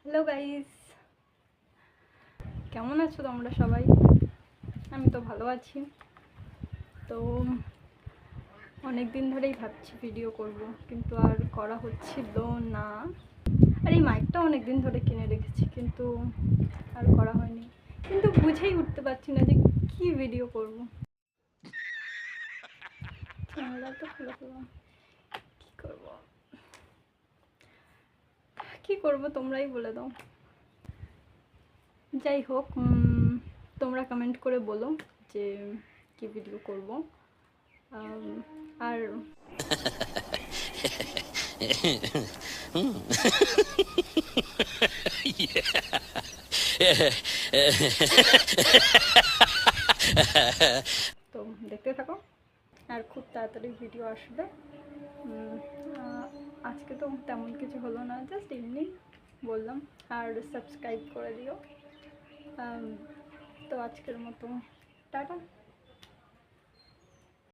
Hello guys, কেমন আছো তোমরা সবাই? আমি তো ভালো আছি। তো অনেক দিন ধরেই ভাবছি ভিডিও করব, কিন্তু আর করা হচ্ছিল না। আর এই মাইকটা অনেক দিন ধরে কিনে রেখেছি, কিন্তু আর করা হয়নি। কিন্তু বুঝেই উঠতে পারছি না যে কি ভিডিও করব। ক্যামেরা তো খুলে ফেললাম, কি করব কি করব তোমরাই বলে দাও। যাই হোক, তোমরা কমেন্ট করে বলো যে কি ভিডিও করব। আর তো দেখতে থাকো, আর খুব তাড়াতাড়ি ভিডিও আসবে। আজকে তো তেমন কিছু হলো না, জাস্ট এমনি বললাম। আর সাবস্ক্রাইব করে দিও। তো আজকের মতো টাটা।